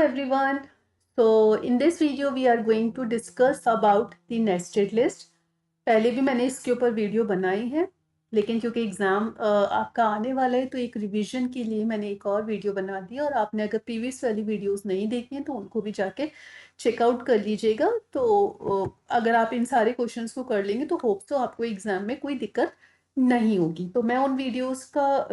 everyone. So in this video we are going to discuss about the nested list. पहले भी मैंने इसके ऊपर वीडियो बनाई है, लेकिन क्योंकि एग्ज़ाम आपका आने वाला है तो एक रिवीजन के लिए मैंने एक और वीडियो बना दी। और आपने अगर प्रीवियस वाली वीडियोस नहीं देखी हैं तो उनको भी जाके चेकआउट कर लीजिएगा। तो अगर आप इन सारे क्वेश्चंस को कर लेंगे तो होप्स तो आपको एग्ज़ाम में कोई दिक्कत नहीं होगी। तो मैं उन वीडियोज़ का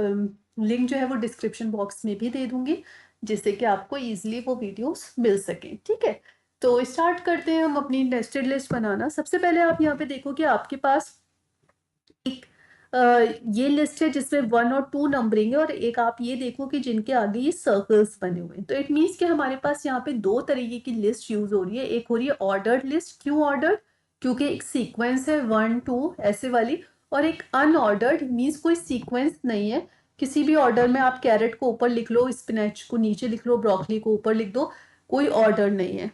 लिंक जो है वो डिस्क्रिप्शन बॉक्स में भी दे दूँगी, जिससे कि आपको ईजिली वो वीडियोस मिल सकें। ठीक है, तो स्टार्ट करते हैं हम अपनी नेस्टेड लिस्ट बनाना। सबसे पहले आप यहाँ पे देखो कि आपके पास एक ये लिस्ट है जिसमें 1 और 2 नंबरिंग है, और एक आप ये देखो कि जिनके आगे ये सर्कल्स बने हुए हैं। तो इट मीन्स कि हमारे पास यहाँ पे दो तरीके की लिस्ट यूज हो रही है। एक हो रही है ऑर्डर्ड लिस्ट। क्यों ऑर्डर्ड? क्योंकि एक सीक्वेंस है 1 2 ऐसे वाली, और एक अनऑर्डर्ड मीन्स कोई सीक्वेंस नहीं है। किसी भी ऑर्डर में आप कैरेट को ऊपर लिख लो, स्पिनच को नीचे लिख लो, ब्रोकली को ऊपर लिख दो, कोई ऑर्डर नहीं है।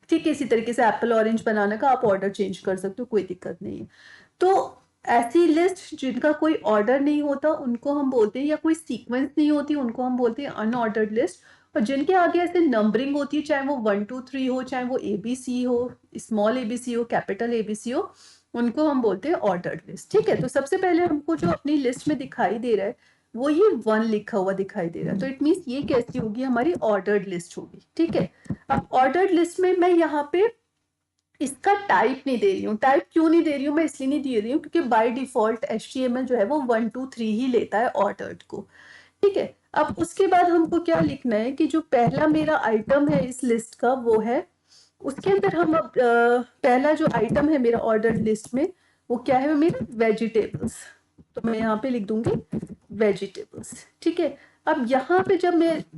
ठीक है, इसी तरीके से एप्पल ऑरेंज बनाने का आप ऑर्डर चेंज कर सकते हो, कोई दिक्कत नहीं है। तो ऐसी लिस्ट जिनका कोई ऑर्डर नहीं होता उनको हम बोलते हैं, या कोई सीक्वेंस नहीं होती उनको हम बोलते हैं अनऑर्डर्ड लिस्ट। और जिनके आगे ऐसे नंबरिंग होती है, चाहे वो 1 2 3 हो, चाहे वो ABC हो, स्मॉल ABC हो, कैपिटल ABC हो, उनको हम बोलते हैं ऑर्डर्ड लिस्ट। ठीक है, तो सबसे पहले हमको जो अपनी लिस्ट में दिखाई दे रहा है वो ये 1 लिखा हुआ दिखाई दे रहा है। तो इट मीन्स ये कैसी होगी? हमारी ऑर्डर्ड लिस्ट होगी। ठीक है, अब ऑर्डर्ड लिस्ट में मैं यहाँ पे इसका टाइप नहीं दे रही हूँ। टाइप क्यों नहीं दे रही हूँ? मैं इसलिए नहीं दे रही हूँ क्योंकि बाय डिफॉल्ट HTML जो है वो 1 2 3 ही लेता है ऑर्डर्ड को। ठीक है, अब उसके बाद हमको क्या लिखना है कि जो पहला मेरा आइटम है इस लिस्ट का वो है, उसके अंदर हम पहला जो आइटम है मेरा ऑर्डर्ड लिस्ट में वो क्या है? मेरा वेजिटेबल्स। तो मैं यहाँ पे लिख दूंगी वेजिटेबल्स। ठीक है, अब यहाँ पे जब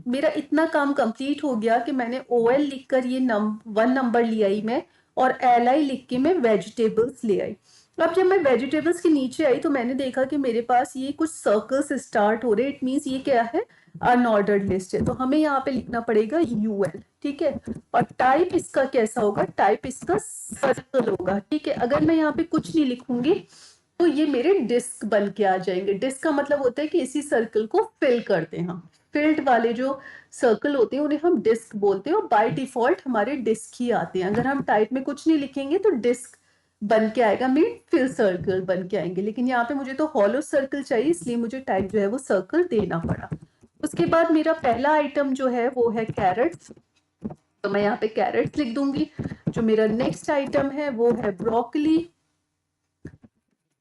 मेरा इतना काम कंप्लीट हो गया कि मैंने OL लिखकर ये 1 नंबर ले आई मैं, और LI लिख के मैं वेजिटेबल्स ले आई। अब जब मैं वेजिटेबल्स के नीचे आई तो मैंने देखा कि मेरे पास ये कुछ सर्कल्स स्टार्ट हो रहे। इट मीन्स ये क्या है? अनऑर्डर्ड लिस्ट है। तो हमें यहाँ पे लिखना पड़ेगा UL। ठीक है, और टाइप इसका कैसा होगा? टाइप इसका सर्कल होगा। ठीक है, अगर मैं यहाँ पे कुछ नहीं लिखूंगी तो ये मेरे डिस्क बन के आ जाएंगे। डिस्क का मतलब होता है कि इसी सर्कल को फिल करते हैं हम। फिल्ड वाले जो सर्कल होते हैं उन्हें हम डिस्क बोलते हैं, और बाय डिफॉल्ट हमारे डिस्क ही आते हैं। अगर हम टाइप में कुछ नहीं लिखेंगे तो डिस्क बन के आएगा, मीन फिल सर्कल बन के आएंगे। लेकिन यहाँ पे मुझे तो हॉलो सर्कल चाहिए, इसलिए मुझे टाइप जो है वो सर्कल देना पड़ा। उसके बाद मेरा पहला आइटम जो है वो है कैरेट्स। तो मैं यहाँ पे कैरेट्स लिख दूंगी। जो मेरा नेक्स्ट आइटम है वो है ब्रोकली,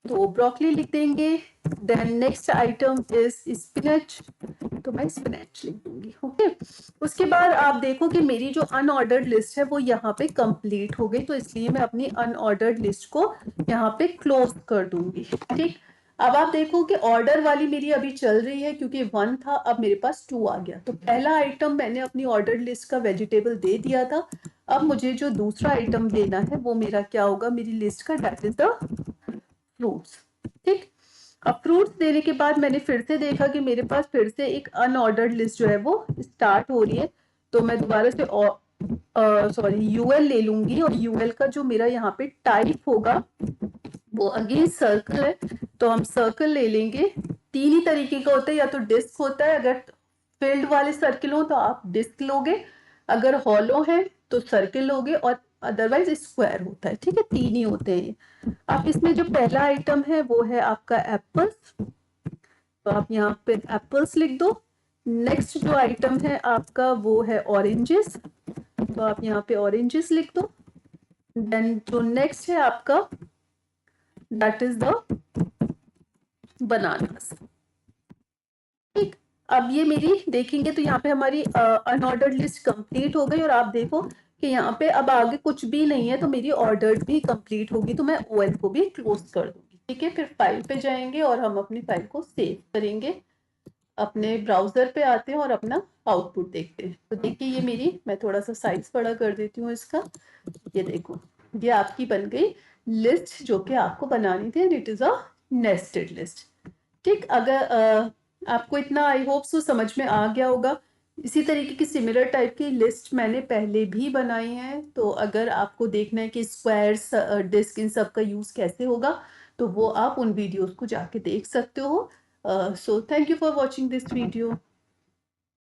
तो ब्रोकली लिख देंगे। Then next item is spinach, तो मैं स्पिनच लिख दूंगी। ओके, उसके बाद आप देखो कि मेरी जो अनऑर्डर्ड लिस्ट है वो यहाँ पे कंप्लीट हो गई, तो इसलिए मैं अपनी अनऑर्डर्ड लिस्ट को यहाँ पे क्लोज कर दूंगी। ठीक, अब आप देखो कि ऑर्डर वाली मेरी अभी चल रही है, क्योंकि 1 था, अब मेरे पास 2 आ गया। तो पहला आइटम मैंने अपनी ऑर्डर्ड लिस्ट का वेजिटेबल दे दिया था। अब मुझे जो दूसरा आइटम लेना है वो मेरा क्या होगा मेरी लिस्ट का? That is the fruits. ठीक, अब फ्रूट्स देने के बाद मैंने फिर से देखा कि मेरे पास फिर से एक अनऑर्डर्ड लिस्ट जो है वो स्टार्ट हो रही है। तो मैं दोबारा से UL ले लूंगी, और UL का जो मेरा यहाँ पे टाइप होगा वो अगेन सर्कल है। तो हम सर्कल ले लेंगे। 3 ही तरीके का होता है, या तो डिस्क होता है, अगर फील्ड वाले सर्कल हो तो आप डिस्क लोगे, अगर हॉलो है तो सर्कल लोगे, और अदरवाइज स्क्वायर होता है। ठीक है, 3 ही होते हैं। अब इसमें जो पहला आइटम है वो है आपका एप्पल्स, तो आप यहाँ पे एप्पल्स लिख दो। नेक्स्ट जो आइटम है आपका वो है ऑरेंजेस, तो आप यहाँ पे ऑरेंजेस लिख दो। देन जो नेक्स्ट है आपका दैट इज द बनानास। ठीक, अब ये मेरी देखेंगे तो यहाँ पे हमारी अनऑर्डर्ड लिस्ट कंप्लीट हो गई, और आप देखो कि यहाँ पे अब आगे कुछ भी नहीं है, तो मेरी ऑर्डर्ड भी कंप्लीट होगी। तो मैं OL को भी क्लोज कर दूंगी। ठीक है, फिर फाइल पे जाएंगे और हम अपनी फाइल को सेव करेंगे। अपने ब्राउजर पे आते हैं और अपना आउटपुट देखते हैं। तो देखिए ये मेरी, मैं थोड़ा सा साइज बड़ा कर देती हूँ इसका। ये देखो, ये आपकी बन गई लिस्ट जो कि आपको बनानी थी। It is a nested list. ठीक, अगर आपको इतना आई होप सो समझ में आ गया होगा। इसी तरीके की सिमिलर टाइप की लिस्ट मैंने पहले भी बनाई है। तो अगर आपको देखना है कि स्क्वायर्स, डिस्क, इन सब का यूज कैसे होगा, तो वो आप उन वीडियोस को जाके देख सकते हो। So thank you for watching this video.